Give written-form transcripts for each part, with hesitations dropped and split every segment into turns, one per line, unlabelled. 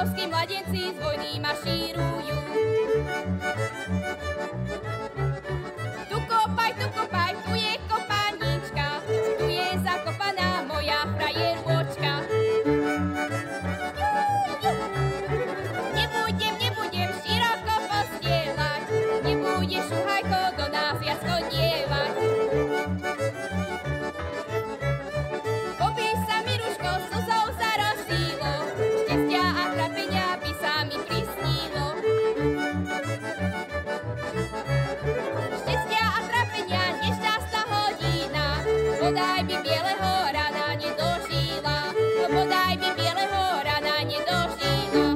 polskí mladenci z vojny maršírujú. Tu kopaj, tu je kopanička, tu je zakopaná moja frajerôčka. Nebudem široko postielať, nebudeš šuhajko do nás viac chodievať. Poby sa mi ruško slzou zarosilo, šťastia a trápenia by sa mi prisnilo. Šťastia a trápenia, nešťastná hodina, bodaj by bieleho rana nedožila, bodaj by bieleho rana nedožila.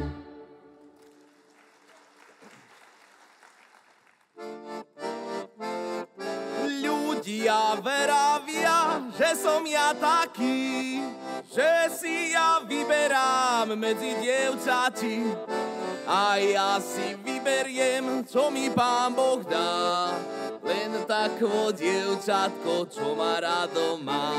Ľudia veravia, že som ja taký, že si ja vyberám medzi dievčati. A ja si vyberiem, čo mi Pán Boh dá, len takvo dievčatko, čo ma rado má.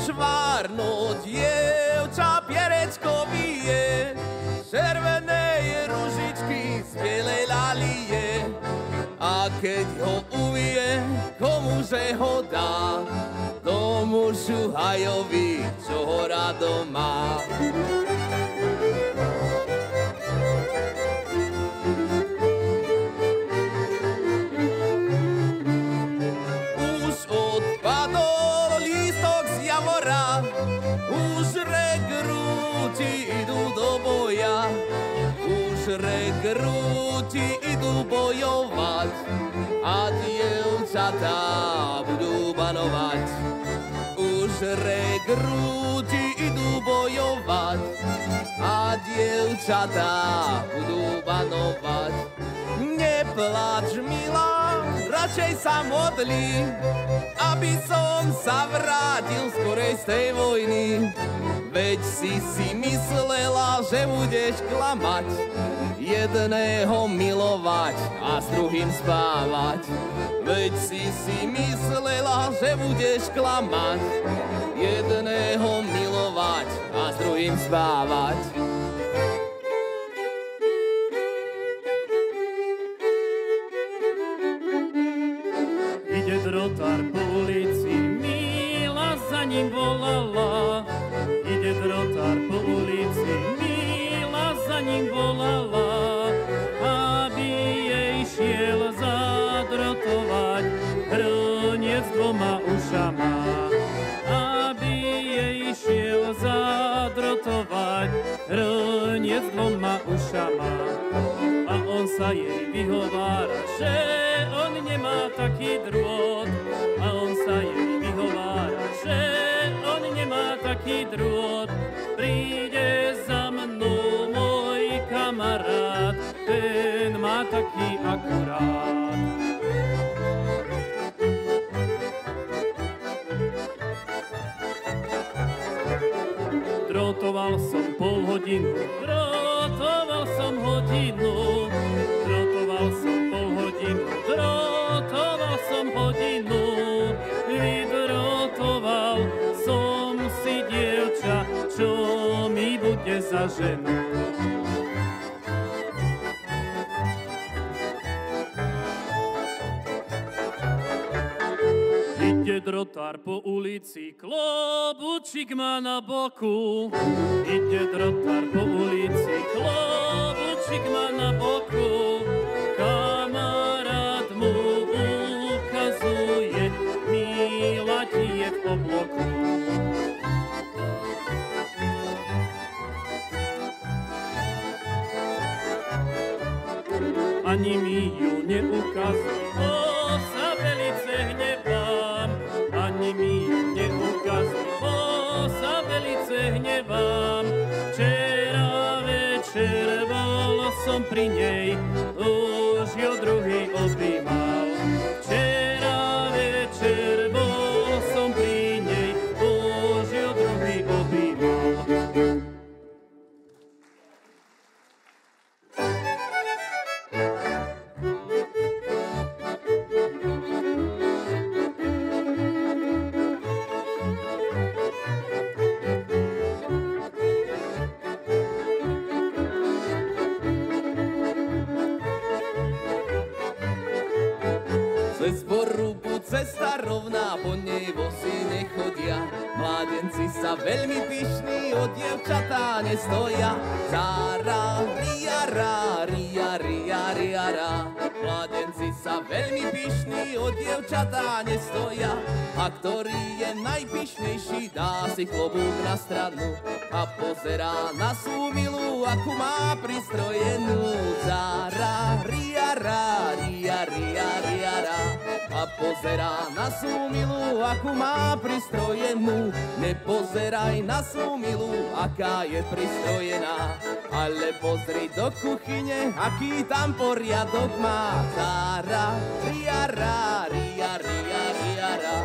Švárno dievča pierečko vie, červenej ružičky z bielej lalie. A keď ho uvie, komuže ho dá, tomu šuhajovi, čo ho rado má. Už odpadol lístok z javora, už regrúti idú do boja, už regrúti idú bojovať a dievčatá budú banovať. Už regrúti idú bojovať a dievčatá budú banovať. Neplač, milá, radšej sa modli, aby som sa vrátil skorej z tej vojny. Veď si myslela, že budeš klamať, jedného milovať a s druhým spávať. Veď si myslela, že budeš klamať, jedného milovať a s druhým spávať.
Ide drotár po ulici, Míla za ním volala. Ide drotár po ulici, Míla za ním volala, aby jej šiel zadrotovať hrniec dvoma ušama. Aby jej šiel zadrotovať hrniec dvoma ušama. A on sa jej vyhovára, že on nemá taký drôt. A on sa jej vyhovára, že on nemá taký drôt. Príde za mnou môj kamarát, ten má taký akurát. Drotoval som pol hodinu, drotoval som hodinu, drotoval som pol hodinu, drotoval som hodinu, vydrotoval som si dievča, čo mi bude za ženu. Ide drotár po ulici, klobučík má na boku. Ide drotár po ulici, klobučík má na boku. Kamarát mu ukazuje, Míla ti je v obloku. Ani mi ju neukazuje, sa velice hnevám. Ani mi ju neukazuje, sa velice hnevám. Včera večer bol som pri nej, už ju druhý objímal. Včera večer bol som pri nej, už ju druhý objímal.
vonku cesta rovná, po nej vozy nechodia. Mládenci sa veľmi pyšní, od dievčatá nestoja. Zára, riara, ria, ria, riara. Mládenci sa veľmi pyšní, od dievčatá nestoja. A ktorý je najpyšnejší, dá si klobúk na stranu a pozerá na svú milú, akú má pristrojenú. Zára, riara, ria, ria, riara. A pozerá na svú milú, akú má pristrojenú. Nepozeraj na svú milú, aká je pristrojená, ale pozri do kuchyne, aký tam poriadok má. Zára, riara, ria, ria, riara.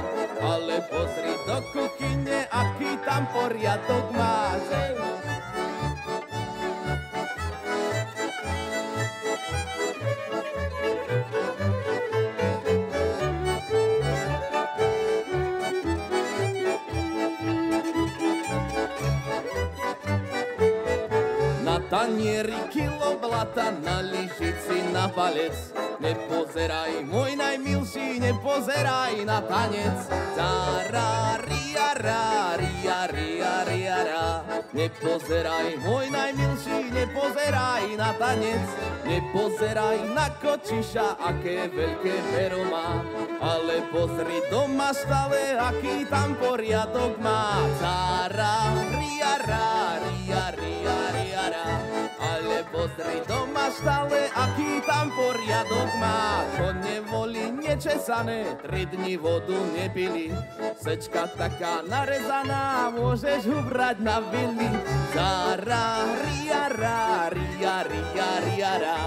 Ale pozri do kuchyne, aký tam poriadok má. Na tanieri kilo blata, na lyžici na palec. Nepozeraj, môj najmilší, nepozeraj na tanec. Zára, riara, ria, ria, riara. Nepozeraj, môj najmilší, nepozeraj na tanec. Nepozeraj na kočiša, aké veľké pero má. Ale pozri doma stále, aký tam poriadok má. Zára, riara, ria, ria, riara. Ale pozri doma stále, aký tam poriadok má. Čo neboli nečesané, 3 dni vodu nepili. Sečka taká narezaná, môžeš ubrať na vily. Zára, riara, ria, ria, riara.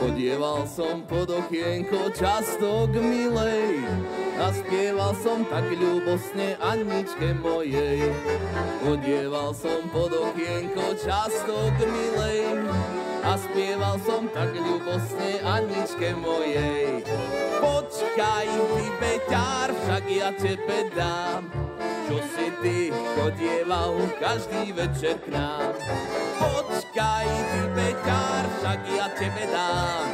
Chodieval som pod okienko často k milej a spieval som tak ľubosne Aničke mojej. Chodieval som pod okienko často k milej a spieval som tak ľubosne Aničke mojej. Počkaj, ty beťár, však ja tebe dám, čo si ty chodieval každý večer k nám. Počkaj, ty beťár, však ja tebe dám,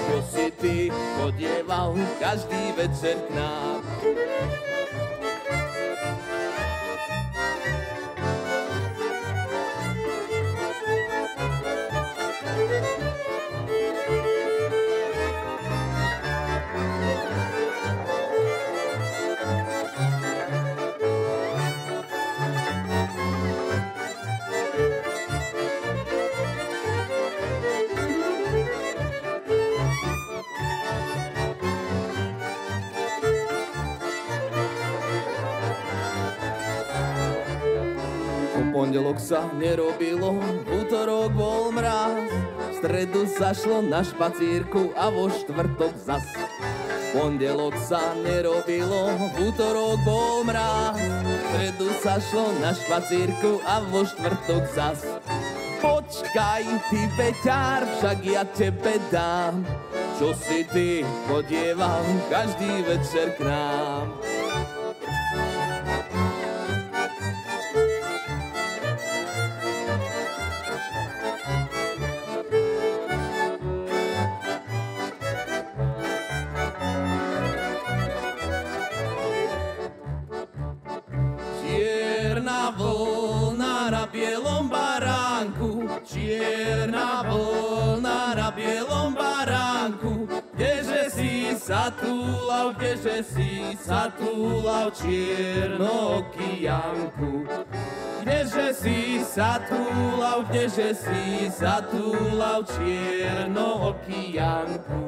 čo si ty chodieval každý večer k nám. Pondelok sa nerobilo, v útorok bol mráz, v stredu sa šlo na špacírku a vo štvrtok zas. Pondelok sa nerobilo, v útorok bol mráz, v stredu sa šlo na špacírku a vo štvrtok zas. Počkaj, ty beťár, však ja tebe dám, čo si ty chodieval každý večer k nám. Čierna vlna na bielom baránku, čierna vlna na bielom baránku, kdeže si sa túlav, kdeže si sa túlav, čiernooký Janku. Kdeže si sa túlav, kdeže si sa túlav, čiernooký Janku.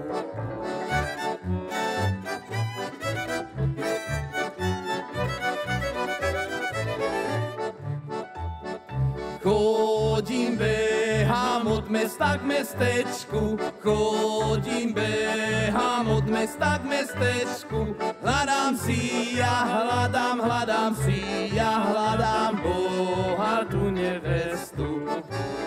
Chodím, behám od mesta k mestečku, chodím, behám od mesta k mestečku. Hľadám si, ja hľadám si, ja hľadám bohatú nevestu.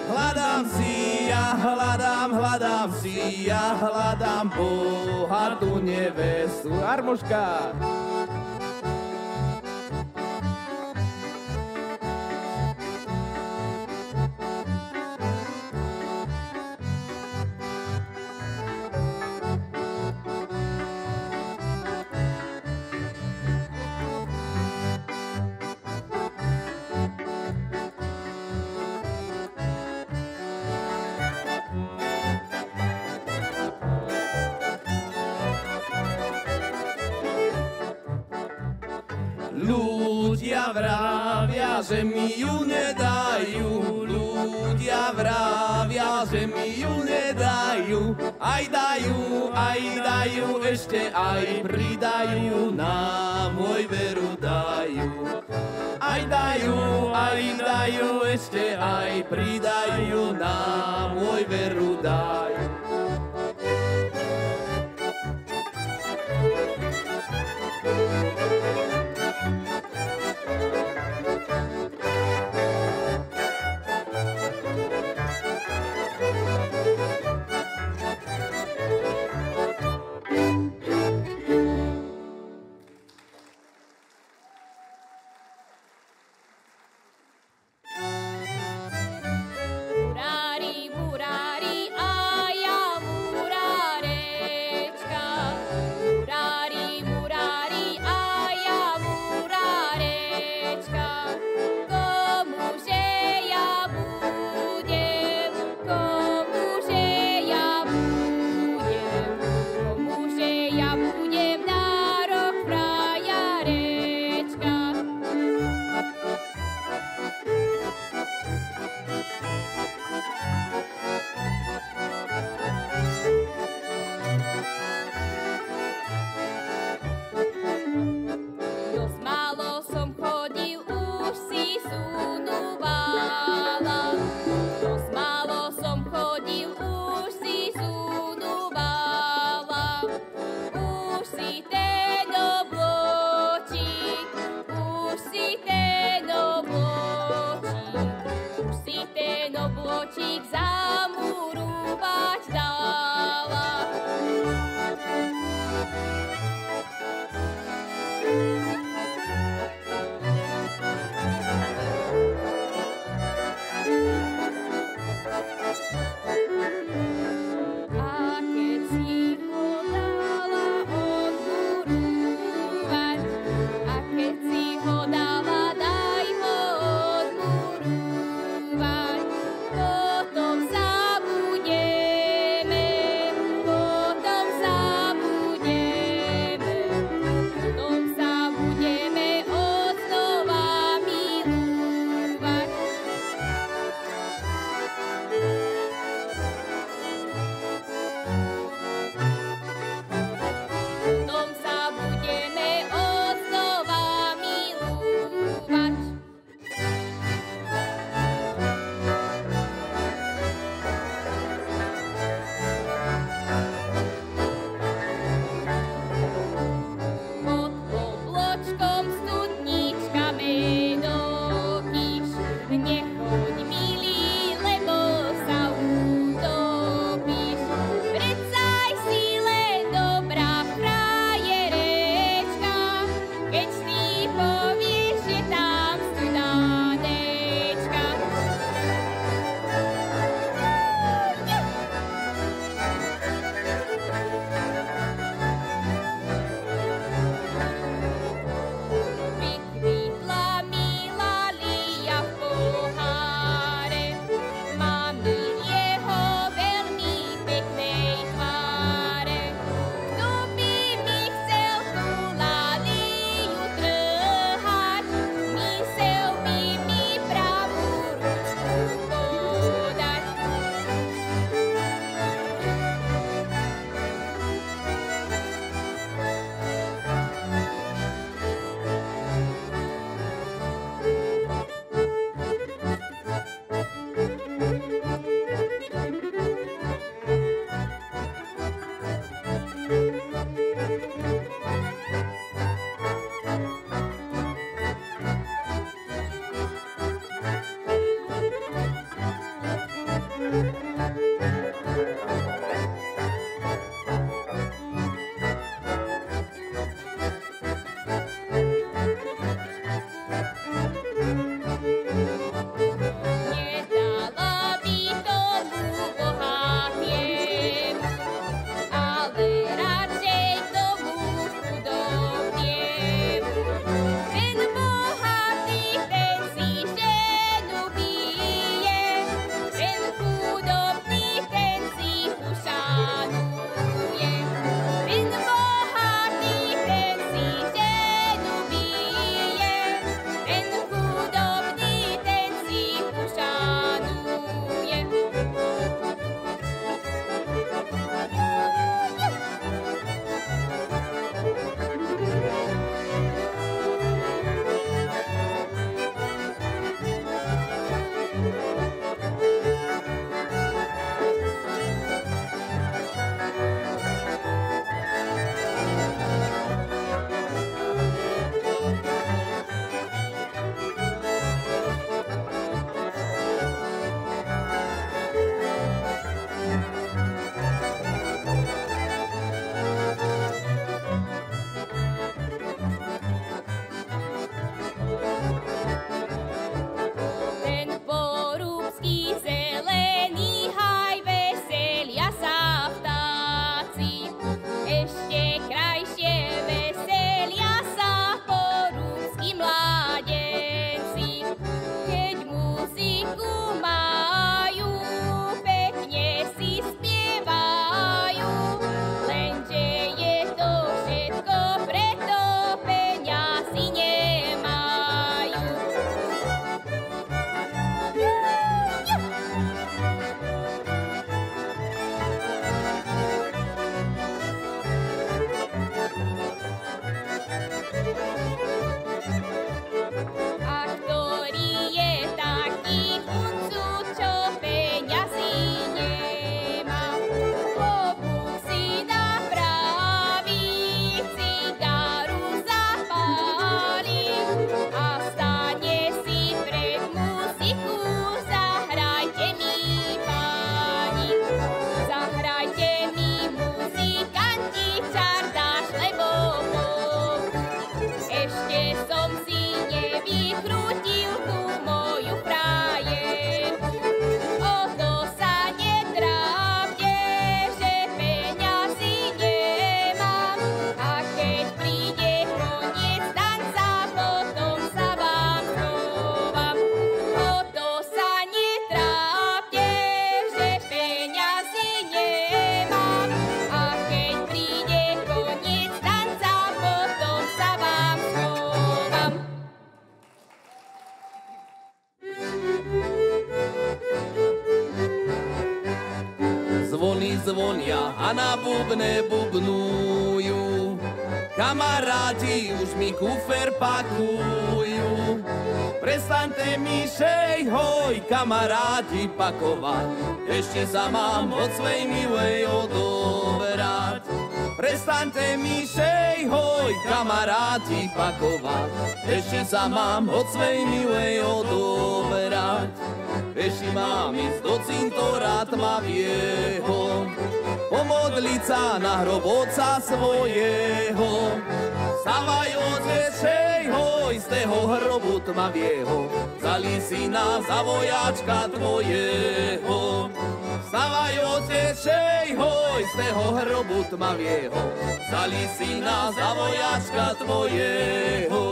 Hľadám si, ja hľadám si, ja hľadám bohatú nevestu. Armoška! Ľudia vravia, že mi ju nedajú, ľudia vravia, že mi ju nedajú, aj dajú, ešte aj pridajú, na môj veru dajú. Aj dajú, ešte aj pridajú, na môj veru dajú.
Murári, murári, aj
a na bubne bubnujú. Kamaráti už mi kufer pakujú. Prestaňte mi šej, hoj, kamaráti pakovať, ešte sa mám od svojej milej odoberať. Prestaňte mi šej, hoj, kamaráti pakovať, ešte sa mám od svojej milej odoberať. Ešte mám ísť do cintora tmavieho, pomodliť sa na hrob otca svojho. Stavaj otec, hej, hoj, z toho hrobu tmavieho, vzali syna za vojačka tvojeho. Stavaj otec, hej, hoj, z toho hrobu tmavieho, vzali syna za vojačka tvojeho.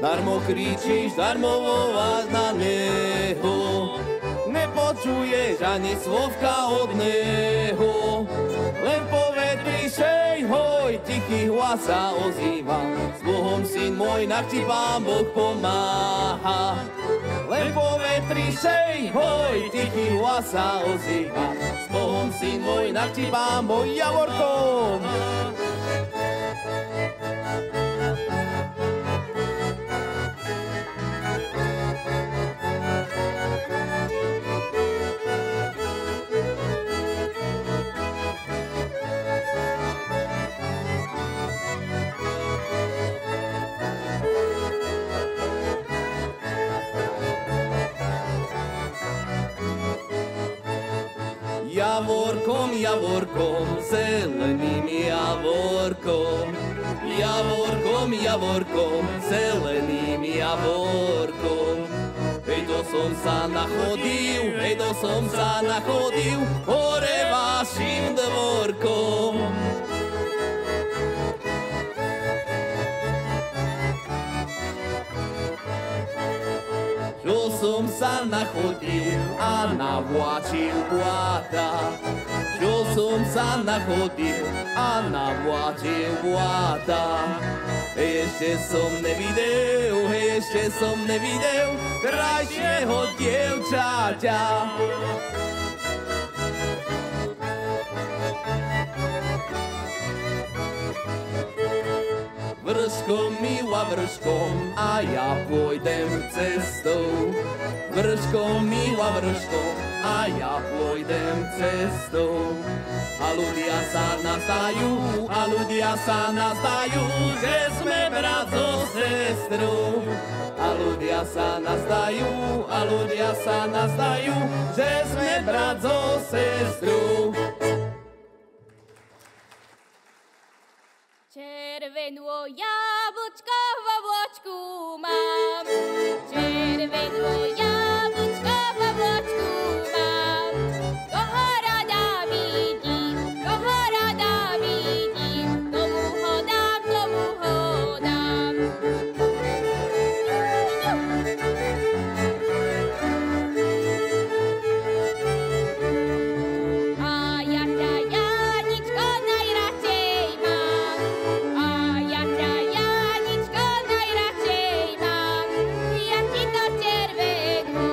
Darmo kričíš, darmo voláš na neho, nepočuješ ani slovka od neho. Len po vetri šej, hoj, tichý hlas sa ozýva, s Bohom syn môj, nech ti Pán Boh pomáha. Len po vetri šej, hoj, tichý hlas sa ozýva, s Bohom syn môj, nech ti Pán Boh Javorkom. Javorkom, javorkom, zeleným javorkom. Javorkom, javorkom, zeleným javorkom. Hej, to som sa nachodil, hej, to som sa nachodil, hore vašim dvorkom. Čo som sa nachodil a navláčil bláta. Čo som sa nachodil a navláčil bláta. Ešte som nevidel, ešte som nevidel krajšieho dievčaťa. Vrškom, milá vrškom, a ja pôjdem cestou. Vrškom, milá vrškom, a ja pôjdem cestou. A ľudia sa nazdajú, a ľudia sa nazdajú, že sme brat so sestrou. A ľudia sa nazdajú, a ľudia sa nazdajú, že sme brat so sestrou.
Červenú jablčko vo vločku mám, červenú jablčko vo vločku mám. Koho rada vidím, tomu ho dám, tomu ho dám. A ja ťa, Janičko, najradšej mám. A ja ťa, Janičko, najradšej mám. Ja ti to červenú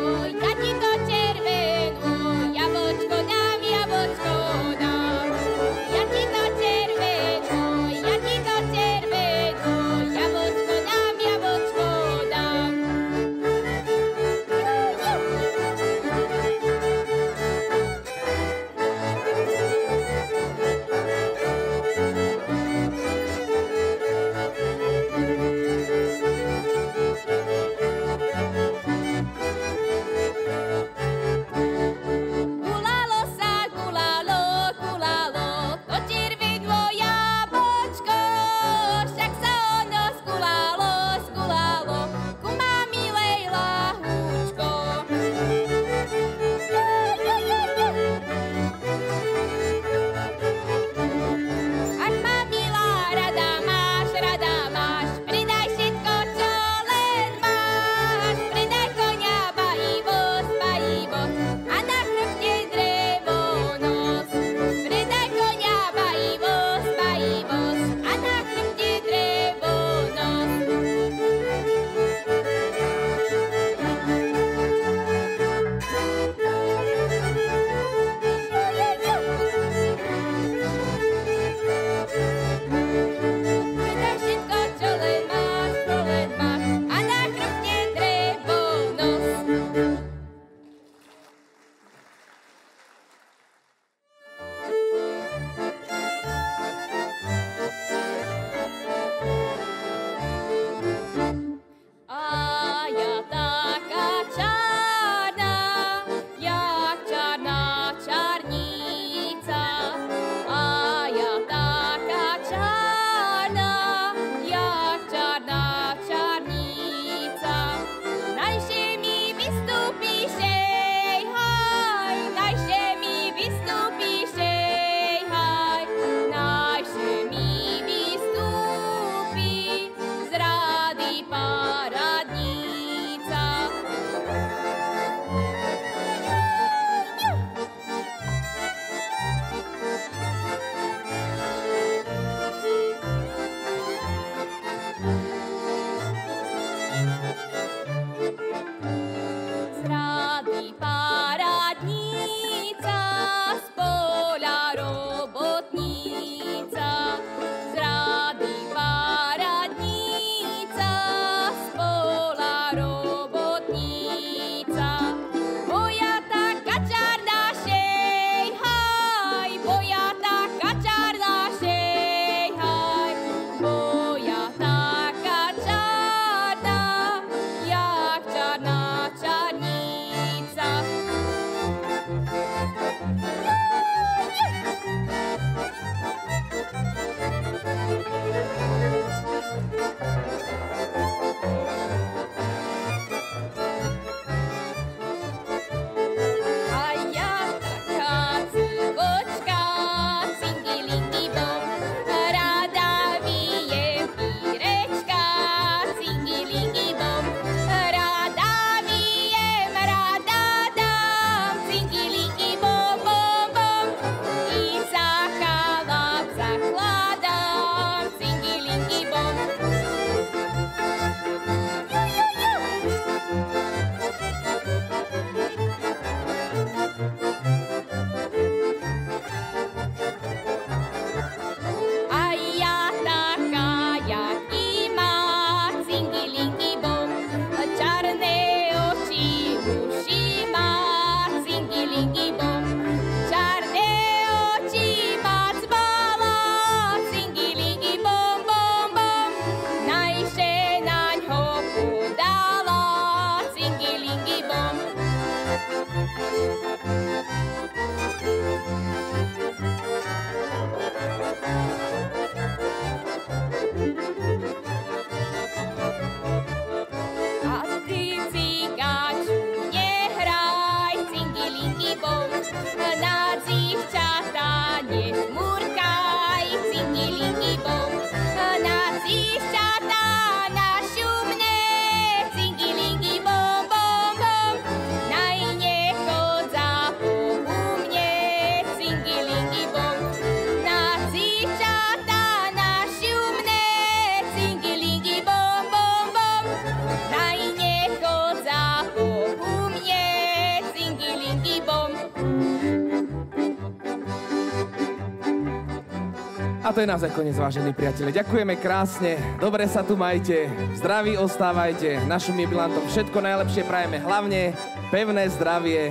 A to je naozaj koniec, vážení priatelia. Ďakujeme krásne, dobre sa tu majte, zdraví ostávajte, našim jubilantom všetko najlepšie prajeme, hlavne pevné zdravie,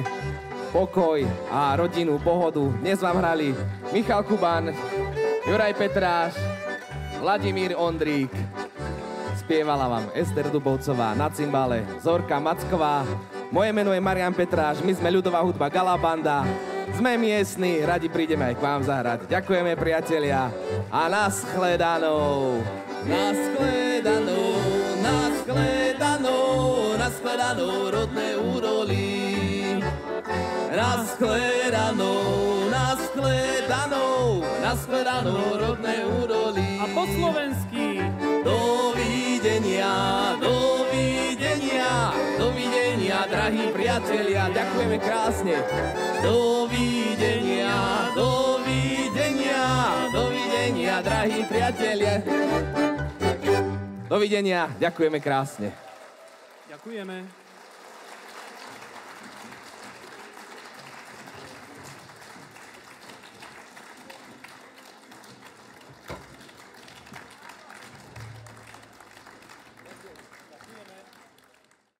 pokoj a rodinu, pohodu. Dnes vám hrali Michal Kuban, Juraj Petráš, Vladimír Ondrík, spievala vám Ester Dubovcová na cymbale, Zorka Macková, moje meno je Marián Petráš, my sme ľudová hudba Galabanda, sme miestni, radi prídeme aj k vám zahrať. Ďakujeme, priatelia, a naschledanou. Naschledanou, naschledanou, naschledanou, rodné údolí. Naschledanou, naschledanou, naschledanou, rodné údolí.
A po slovensky.
Dovidenia, dovidenia, dovidenia, drahí priatelia, ďakujeme krásne. Dovidenia, dovidenia, dovidenia, drahí priatelia. Dovidenia, ďakujeme krásne.
Ďakujeme.